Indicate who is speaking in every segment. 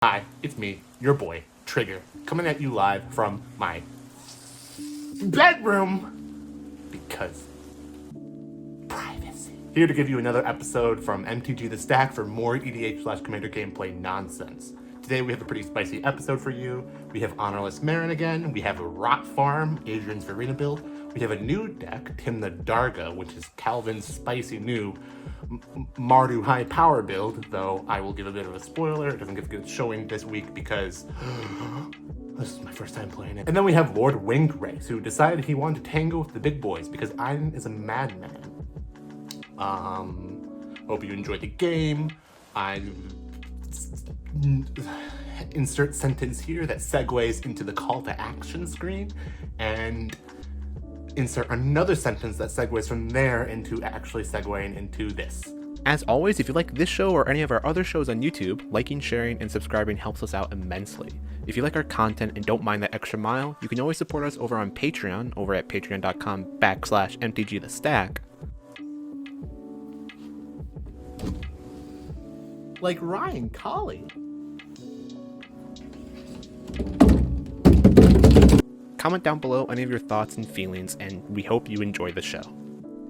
Speaker 1: Hi, it's me, your boy, TTrgr, coming at you live from my bedroom, because privacy. Here to give you another episode from mtg the stack for more EDH/Commander gameplay nonsense. Today we have a pretty spicy episode for you. We have Honorless Meren again, we have a Rot Farm, Adrian's Varina build, we have a new deck, Tymna Dargo, which is Calvin's spicy new Mardu high power build, though I will give a bit of a spoiler. It doesn't get a good showing this week because this is my first time playing it. And then we have Lord Windgrace, who decided he wanted to tango with the big boys because Ajdin is a madman. Hope you enjoyed the game. I insert sentence here that segues into the call to action screen, and insert another sentence that segues from there into actually segueing into this.
Speaker 2: As always, if you like this show or any of our other shows on YouTube, liking, sharing, and subscribing helps us out immensely. If you like our content and don't mind that extra mile, you can always support us over on Patreon, over at patreon.com/mtg the stack.
Speaker 1: Like Ryan Colley.
Speaker 2: Comment down below any of your thoughts and feelings, and we hope you enjoy the show.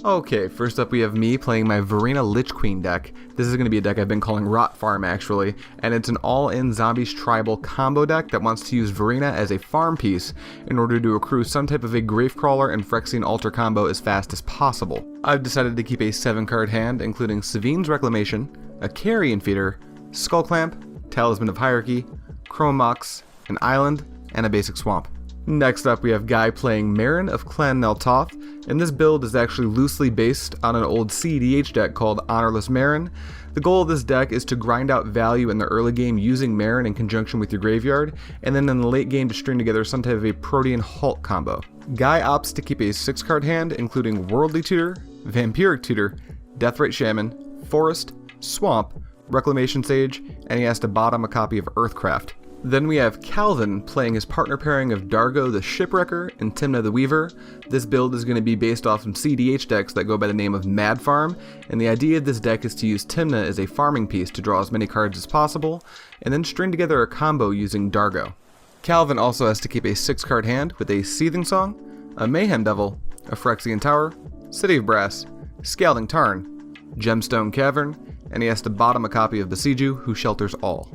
Speaker 3: Okay, first up we have me playing my Varina Lich Queen deck. This is going to be a deck I've been calling Rot Farm actually, and it's an all-in zombies tribal combo deck that wants to use Varina as a farm piece in order to accrue some type of a Gravecrawler and Phyrexian altar combo as fast as possible. I've decided to keep a 7-card hand including cedh's Reclamation, a Carrion Feeder, Skull Clamp, Talisman of Hierarchy, Chrome Mox, an Island, and a basic Swamp. Next up we have Guy playing Meren of Clan Toth, and this build is actually loosely based on an old cEDH deck called Honorless Meren. The goal of this deck is to grind out value in the early game using Meren in conjunction with your graveyard, and then in the late game to string together some type of a protean halt combo. Guy opts to keep a 6-card hand including Worldly Tutor, Vampiric Tutor, Deathrite Shaman, Forest, Swamp, Reclamation Sage, and he has to bottom a copy of Earthcraft. Then we have Calvin playing his partner pairing of Dargo the Shipwrecker and Tymna the Weaver. This build is going to be based off some cEDH decks that go by the name of Mad Farm, and the idea of this deck is to use Tymna as a farming piece to draw as many cards as possible, and then string together a combo using Dargo. Calvin also has to keep a 6-card hand with a Seething Song, a Mayhem Devil, a Phyrexian Tower, City of Brass, Scalding Tarn, Gemstone Cavern, and he has to bottom a copy of Besiju, who shelters all.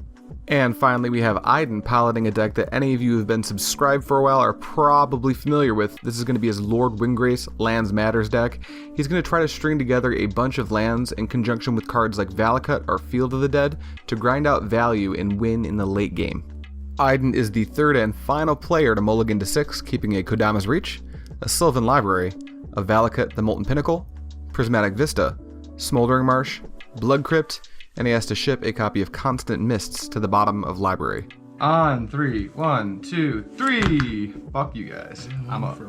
Speaker 3: And finally we have Ajdin piloting a deck that any of you who have been subscribed for a while are probably familiar with. This is going to be his Lord Windgrace Lands Matters deck. He's going to try to string together a bunch of lands in conjunction with cards like Valakut or Field of the Dead to grind out value and win in the late game. Ajdin is the third and final player to mulligan to 6, keeping a Kodama's Reach, a Sylvan Library, a Valakut the Molten Pinnacle, Prismatic Vista, Smoldering Marsh, Blood Crypt, and he has to ship a copy of Constant Mists to the bottom of Library.
Speaker 4: On 3, 1, 2, 3! Fuck you guys. I'm up.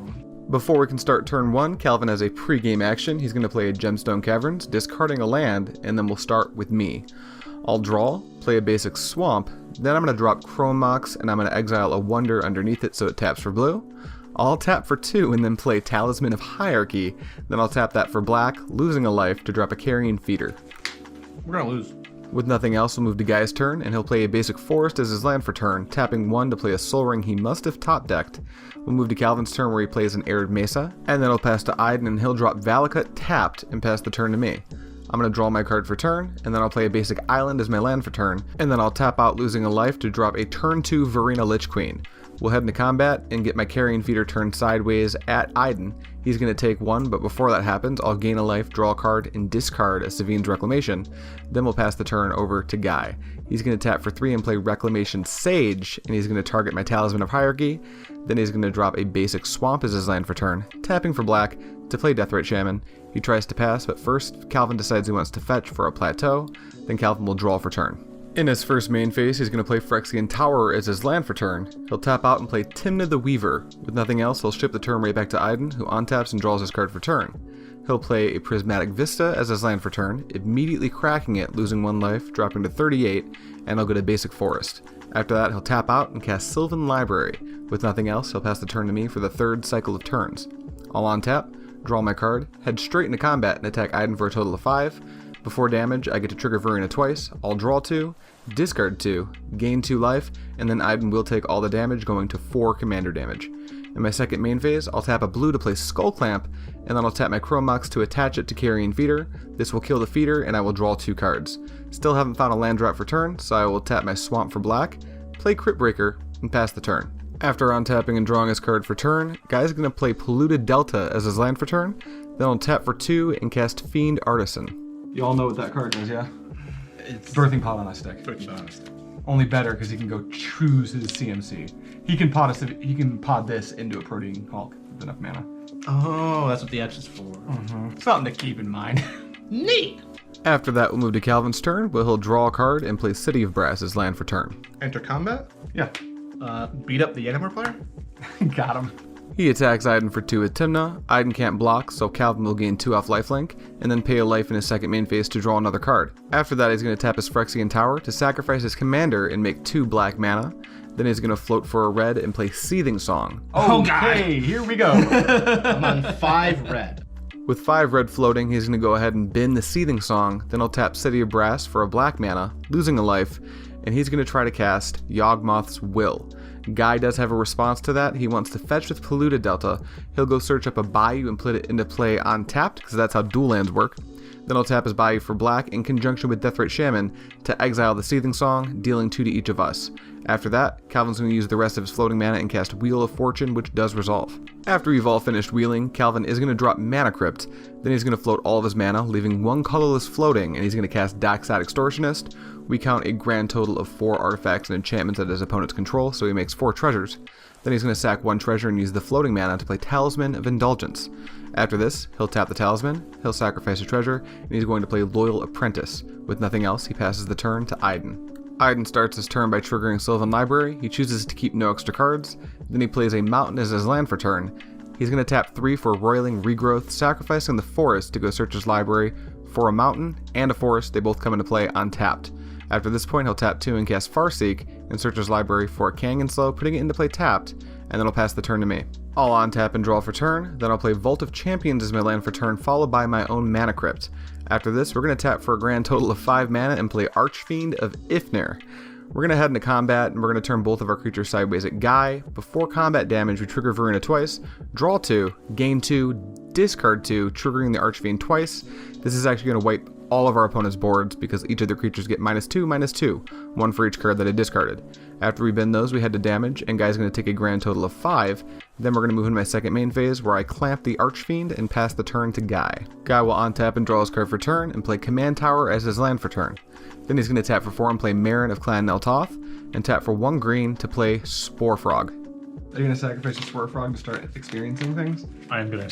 Speaker 3: Before we can start turn 1, Calvin has a pre-game action. He's going to play a Gemstone Caverns, discarding a land, and then we'll start with me. I'll draw, play a basic Swamp, then I'm going to drop Chrome Mox, and I'm going to exile a Wonder underneath it so it taps for blue. I'll tap for 2 and then play Talisman of Hierarchy, then I'll tap that for black, losing a life to drop a Carrion Feeder.
Speaker 1: We're gonna lose.
Speaker 3: With nothing else, we'll move to Guy's turn, and he'll play a basic Forest as his land for turn, tapping 1 to play a Soul Ring he must have top decked. We'll move to Calvin's turn where he plays an Arid Mesa, and then he'll pass to Ajdin and he'll drop Valakut tapped and pass the turn to me. I'm going to draw my card for turn, and then I'll play a basic Island as my land for turn, and then I'll tap out losing a life to drop a turn 2 Varina Lich Queen. We'll head into combat and get my Carrion Feeder turned sideways at Ajdin. He's going to take 1, but before that happens, I'll gain a life, draw a card, and discard a cedh's Reclamation. Then we'll pass the turn over to Guy. He's going to tap for 3 and play Reclamation Sage, and he's going to target my Talisman of Hierarchy. Then he's going to drop a basic Swamp as his land for turn, tapping for black to play Deathrite Shaman. He tries to pass, but first, Calvin decides he wants to fetch for a Plateau. Then Calvin will draw for turn. In his first main phase, he's going to play Phyrexian Tower as his land for turn. He'll tap out and play Tymna the Weaver. With nothing else, he'll ship the turn right back to Ajdin, who untaps and draws his card for turn. He'll play a Prismatic Vista as his land for turn, immediately cracking it, losing 1 life, dropping to 38, and he'll get a basic Forest. After that, he'll tap out and cast Sylvan Library. With nothing else, he'll pass the turn to me for the 3rd cycle of turns. I'll untap, draw my card, head straight into combat and attack Ajdin for a total of 5. Before damage, I get to trigger Varina twice, I'll draw 2, discard 2, gain 2 life, and then Ajdin will take all the damage, going to 4 commander damage. In my second main phase, I'll tap a blue to play Skull Clamp, and then I'll tap my Chrome Mox to attach it to Carrion Feeder. This will kill the feeder, and I will draw 2 cards. Still haven't found a land drop for turn, so I will tap my Swamp for black, play Crypt Breaker, and pass the turn. After untapping and drawing his card for turn, Guy's going to play Polluted Delta as his land for turn, then I'll tap for 2 and cast Fiend Artisan.
Speaker 4: You all know what that card is, yeah?
Speaker 5: It's
Speaker 4: Birthing Pod on a stick. Only better because he can go choose his CMC. He can pod this into a Protean Hulk with enough mana.
Speaker 5: Oh, that's what the X is for.
Speaker 4: Something to keep in mind.
Speaker 5: Neat!
Speaker 3: After that, we'll move to Calvin's turn, where he'll draw a card and play City of Brass as land for turn.
Speaker 1: Enter combat.
Speaker 4: Yeah,
Speaker 1: Beat up the Animal player.
Speaker 4: got him.
Speaker 3: He attacks Ajdin for 2 with Tymna. Ajdin can't block, so Calvin will gain 2 off lifelink, and then pay a life in his second main phase to draw another card. After that, he's going to tap his Phyrexian Tower to sacrifice his commander and make 2 black mana. Then he's going to float for a red and play Seething Song.
Speaker 4: Oh, okay, here we go.
Speaker 5: I'm on 5 red.
Speaker 3: With 5 red floating, he's going to go ahead and bin the Seething Song, then he'll tap City of Brass for a black mana, losing a life, and he's going to try to cast Yawgmoth's Will. Guy does have a response to that. He wants to fetch with Polluted Delta. He'll go search up a Bayou and put it into play untapped, because that's how dual lands work. Then I'll tap his Bayou for black in conjunction with Deathrite Shaman to exile the Seething Song, dealing 2 to each of us. After that, Calvin's going to use the rest of his floating mana and cast Wheel of Fortune, which does resolve. After we've all finished wheeling, Calvin is going to drop Mana Crypt, then he's going to float all of his mana, leaving 1 colorless floating, and he's going to cast Dockside Extortionist. We count a grand total of 4 artifacts and enchantments at his opponent's control, so he makes 4 treasures. Then he's going to sack 1 treasure and use the floating mana to play Talisman of Indulgence. After this, he'll tap the Talisman, he'll sacrifice a treasure, and he's going to play Loyal Apprentice. With nothing else, he passes the turn to Ajdin. Ajdin starts his turn by triggering Sylvan Library. He chooses to keep no extra cards. Then he plays a mountain as his land for turn. He's going to tap 3 for Roiling Regrowth, sacrificing the forest to go search his library for a mountain and a forest. They both come into play untapped. After this point, he'll tap 2 and cast Farseek and search his library for a Kangen Slow, putting it into play tapped, and then he'll pass the turn to me. I'll untap and draw for turn, then I'll play Vault of Champions as my land for turn, followed by my own Mana Crypt. After this, we're going to tap for a grand total of 5 mana and play Archfiend of Ifnir. We're going to head into combat, and we're going to turn both of our creatures sideways at Guy. Before combat damage, we trigger Varina twice, draw 2, gain 2, discard 2, triggering the Archfiend twice. This is actually going to wipe all of our opponent's boards because each of their creatures get -2/-2, 1 for each card that I discarded. After we bend those, we head to damage, and Guy's going to take a grand total of 5. Then we're going to move into my second main phase, where I clamp the Archfiend and pass the turn to Guy. Guy will untap and draw his card for turn, and play Command Tower as his land for turn. Then he's going to tap for 4 and play Meren of Clan Toth, and tap for 1 green to play Spore Frog.
Speaker 4: Are you going to sacrifice your Spore Frog to start experiencing things?
Speaker 5: I am gonna.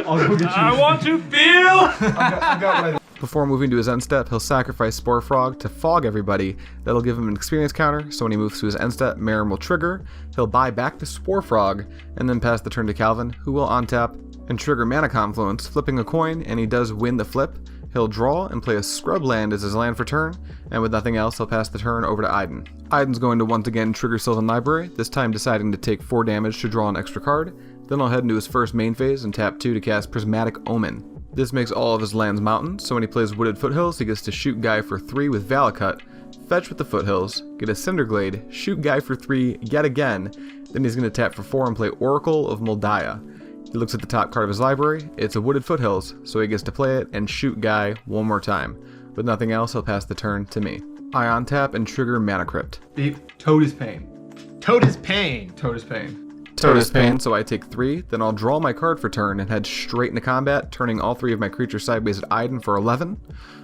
Speaker 4: I'll go get you.
Speaker 5: I want to feel!
Speaker 4: I got what I
Speaker 3: Before moving to his end step, he'll sacrifice Spore Frog to fog everybody. That'll give him an experience counter, so when he moves to his end step, Meren will trigger. He'll buy back to Spore Frog, and then pass the turn to Calvin, who will untap and trigger Mana Confluence, flipping a coin, and he does win the flip. He'll draw and play a Scrub Land as his land for turn, and with nothing else, he'll pass the turn over to Ajdin. Ajdin's going to once again trigger Sylvan Library, this time deciding to take 4 damage to draw an extra card. Then he'll head into his first main phase and tap 2 to cast Prismatic Omen. This makes all of his lands mountains, so when he plays Wooded Foothills, he gets to shoot Guy for 3 with Valakut, fetch with the Foothills, get a Cinderglade, shoot Guy for 3 yet again, then he's going to tap for 4 and play Oracle of Moldiah. He looks at the top card of his library, it's a Wooded Foothills, so he gets to play it and shoot Guy one more time. With nothing else, he'll pass the turn to me. I untap and trigger Mana Crypt.
Speaker 4: Beep. Toad is pain.
Speaker 5: Toad is pain.
Speaker 4: Toad is pain.
Speaker 3: Toad is pain, so I take 3, then I'll draw my card for turn and head straight into combat, turning all 3 of my creatures sideways at Ajdin for 11.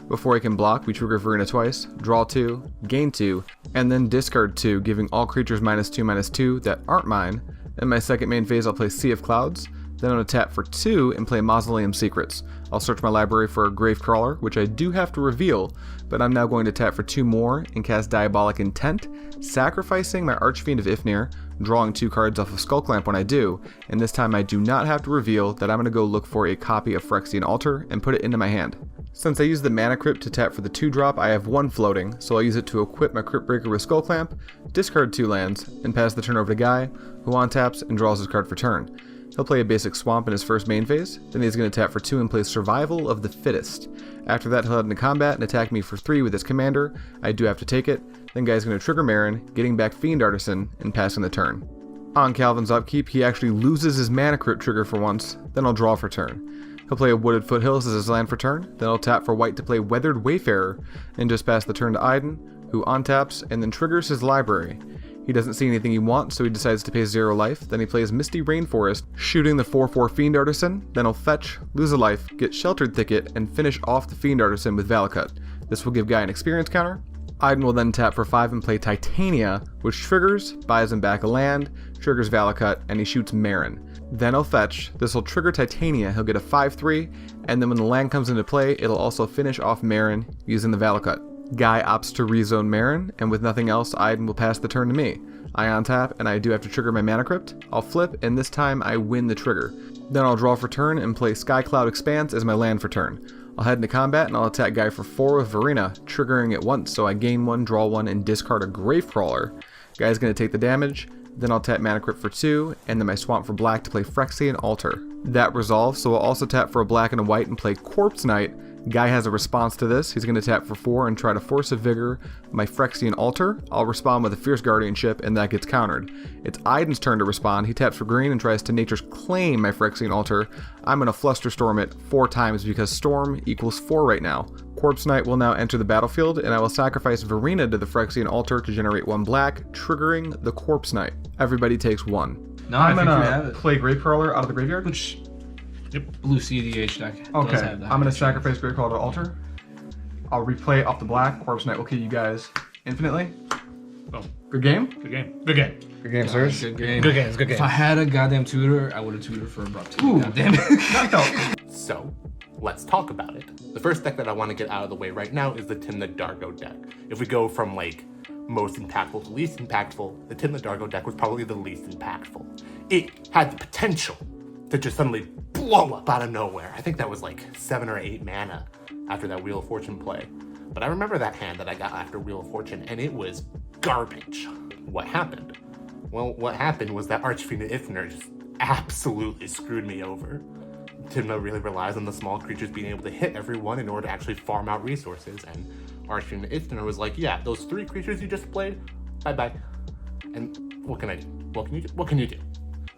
Speaker 3: Before he can block, we trigger Varina twice, draw 2, gain 2, and then discard 2, giving all creatures -2/-2 that aren't mine. In my second main phase, I'll play Sea of Clouds. Then I'm going to tap for 2 and play Mausoleum Secrets. I'll search my library for a Gravecrawler, which I do have to reveal, but I'm now going to tap for 2 more and cast Diabolic Intent, sacrificing my Archfiend of Ifnir, drawing 2 cards off of Skullclamp when I do, and this time I do not have to reveal that I'm going to go look for a copy of Phyrexian Altar and put it into my hand. Since I used the Mana Crypt to tap for the 2-drop, I have 1 floating, so I'll use it to equip my Crypt Breaker with Skullclamp, discard 2 lands, and pass the turn over to Guy, who untaps and draws his card for turn. He'll play a basic swamp in his first main phase, then he's going to tap for 2 and play Survival of the Fittest. After that, he'll head into combat and attack me for 3 with his commander. I do have to take it. Then guy's going to trigger Meren, getting back Fiend Artisan, and passing the turn. On Calvin's upkeep, he actually loses his mana crypt trigger for once, then I'll draw for turn. He'll play a Wooded Foothills as his land for turn, then I'll tap for white to play Weathered Wayfarer, and just pass the turn to Ajdin, who untaps and then triggers his library. He doesn't see anything he wants, so he decides to pay 0 life, then he plays Misty Rainforest, shooting the 4/4 Fiend Artisan, then he'll fetch, lose a life, get Sheltered Thicket, and finish off the Fiend Artisan with Valakut. This will give Guy an experience counter. Ajdin will then tap for 5 and play Titania, which triggers, buys him back a land, triggers Valakut, and he shoots Meren. Then he'll fetch, this will trigger Titania, he'll get a 5/3, and then when the land comes into play, it'll also finish off Meren using the Valakut. Guy opts to rezone Meren, and with nothing else, Ajdin will pass the turn to me. I untap, and I do have to trigger my Mana Crypt. I'll flip, and this time I win the trigger. Then I'll draw for turn and play Skycloud Expanse as my land for turn. I'll head into combat, and I'll attack Guy for 4 with Varina, triggering it once, so I gain 1, draw 1, and discard a Gravecrawler. Guy's going to take the damage, then I'll tap Mana Crypt for 2, and then my swamp for black to play Phyrexian Altar. That resolves, so I'll also tap for a black and a white and play Corpse Knight. Guy has a response to this. He's going to tap for 4 and try to Force of Vigor my Phyrexian Altar. I'll respond with a Fierce Guardianship, and that gets countered. It's Ajdin's turn to respond. He taps for green and tries to Nature's Claim my Phyrexian Altar. I'm going to Flusterstorm it 4 times because Storm equals 4 right now. Corpse Knight will now enter the battlefield, and I will sacrifice Varina to the Phyrexian Altar to generate 1 black, triggering the Corpse Knight. Everybody takes 1.
Speaker 4: No, I'm gonna play Gravecrawler out of the graveyard.
Speaker 5: Which blue CEDH deck does
Speaker 4: Okay,
Speaker 5: have that.
Speaker 4: I'm gonna sacrifice Gravecrawler to altar. I'll replay it off the black. Corpse Knight will kill you guys infinitely.
Speaker 5: Oh,
Speaker 4: Good game.
Speaker 5: good game. Good game.
Speaker 3: Good game, sirs.
Speaker 5: Good game. Good games. Good
Speaker 6: If
Speaker 5: games.
Speaker 6: I had a goddamn tutor, I would have tutored for about 2.
Speaker 4: Ooh.
Speaker 6: Goddamn it.
Speaker 1: So, let's talk about it. The first deck that I want to get out of the way right now is the Tymna Dargo deck. If we go from like most impactful to least impactful, the Tymna Dargo deck was probably the least impactful. It had the potential to just suddenly blow up out of nowhere. I think that was like 7 or 8 mana after that Wheel of Fortune play. But I remember that hand that I got after Wheel of Fortune, and it was garbage. What happened? Well, what happened was that Archfiend of Ifnir just absolutely screwed me over. Tymna really relies on the small creatures being able to hit everyone in order to actually farm out resources, and Archfiend of Ifnir was like, yeah, those 3 creatures you just played, bye-bye. And what can I do? What can you do? What can you do?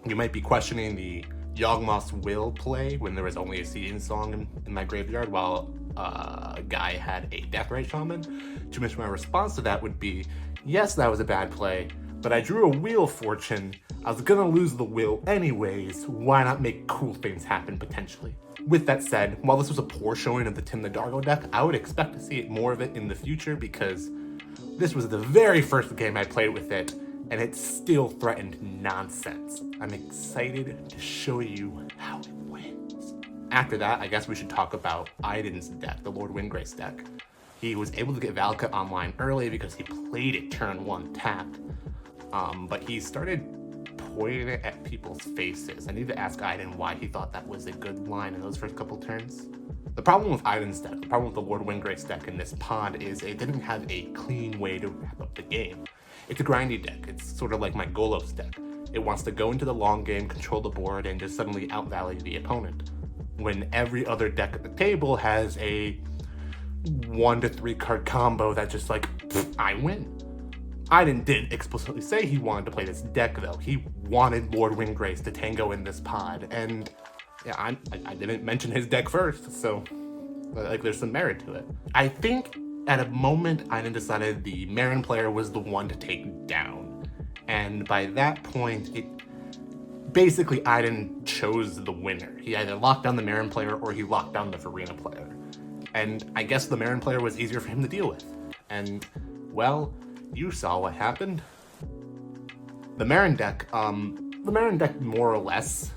Speaker 1: You might be questioning the Yawgmoth's Will play when there was only a Seeding Song in my graveyard while a guy had a Deathrite Shaman. To which my response to that would be, yes, that was a bad play, but I drew a Wheel of Fortune. I was gonna lose the will anyways. Why not make cool things happen potentially? With that said, while this was a poor showing of the Tymna Dargo deck, I would expect to see more of it in the future because this was the very first game I played with it, and it still threatened nonsense. I'm excited to show you how it wins. After that, I guess we should talk about Ajdin's deck, the Lord Windgrace deck. He was able to get Valakut online early because he played it turn 1 tapped, but he started pointing it at people's faces. I need to ask Ajdin why he thought that was a good line in those first couple turns. The problem with Ajdin's deck, the problem with the Lord Windgrace deck in this pod is it didn't have a clean way to wrap up the game. It's a grindy deck. It's sort of like my Golos deck. It wants to go into the long game, control the board, and just suddenly outvalue the opponent. When every other deck at the table has a 1 to 3 card combo that just like, I win. Ajdin did explicitly say he wanted to play this deck though. He wanted Lord Windgrace to tango in this pod, and yeah, I didn't mention his deck first, so like there's some merit to it. I think at a moment Ajdin decided the Meren player was the one to take down, and by that point basically Ajdin chose the winner. He either locked down the Meren player or he locked down the Varina player, and I guess the Meren player was easier for him to deal with, and well, you saw what happened. The Meren deck more or less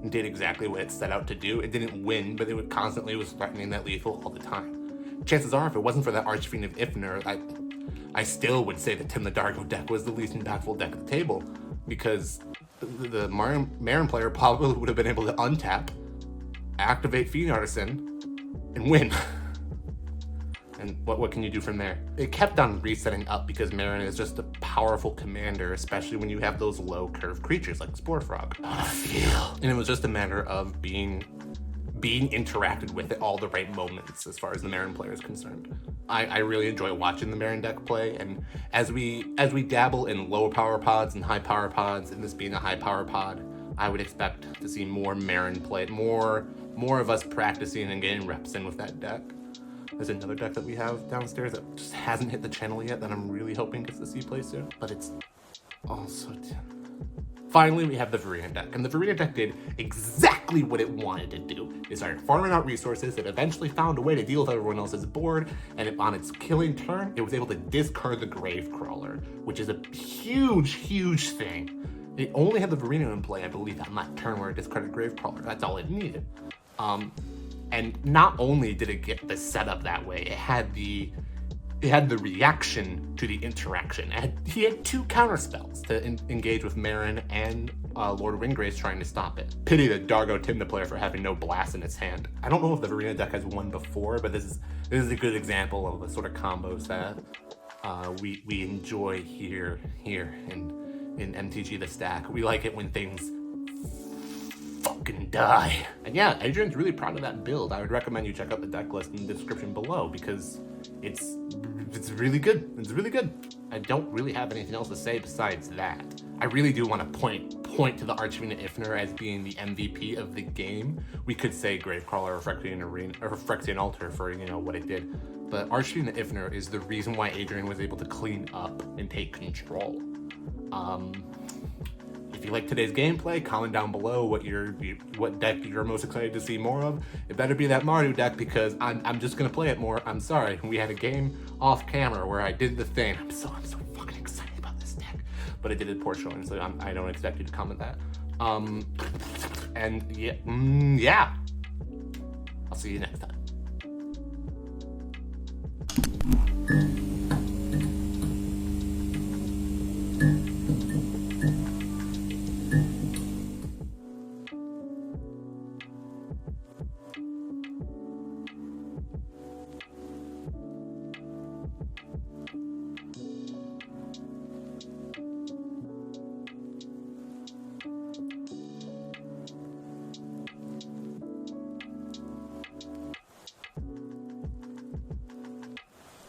Speaker 1: did exactly what it set out to do. It didn't win, but it constantly was threatening that lethal all the time. Chances are, if it wasn't for that Archfiend of Ifnir, I still would say the Tymna Dargo deck was the least impactful deck at the table, because the Meren player probably would have been able to untap, activate Fiend Artisan, and win. And what can you do from there? It kept on resetting up because Meren is just a powerful commander, especially when you have those low curve creatures like Spore Frog. And it was just a matter of being interacted with at all the right moments as far as the Meren player is concerned. I really enjoy watching the Meren deck play, and as we dabble in low power pods and high power pods, and this being a high power pod, I would expect to see more Meren play, more of us practicing and getting reps in with that deck. There's another deck that we have downstairs that just hasn't hit the channel yet that I'm really hoping gets to see play soon, but it's also... Finally, we have the Varina deck, and the Varina deck did exactly what it wanted to do. It started farming out resources, it eventually found a way to deal with everyone else's board, and on its killing turn, it was able to discard the Gravecrawler, which is a huge thing. It only had the Varina in play, I believe, on that turn where it discarded Gravecrawler. That's all it needed. And not only did it get the setup that way, it had the reaction to the interaction. He had 2 counter spells to engage with Meren and Lord Windgrace trying to stop it. Pity the Dargo Tymna player for having no blast in its hand. I don't know if the Varina deck has won before, but this is a good example of the sort of combos that we enjoy here in MTG the Stack. We like it when things fucking die. And yeah, Adrian's really proud of that build. I would recommend you check out the deck list in the description below because it's really good. It's really good. I don't really have anything else to say besides that. I really do want to point to the Archfiend of Ifnir as being the MVP of the game. We could say Gravecrawler or Phyrexian Altar for what it did, but Archfiend of Ifnir is the reason why Adrian was able to clean up and take control. If you like today's gameplay, comment down below what deck you're most excited to see more of. It better be that Maru deck because I'm just gonna play it more. I'm sorry, we had a game off camera where I did the thing. I'm so fucking excited about this deck, but I did it poor showing, so I don't expect you to comment that. And yeah, I'll see you next time.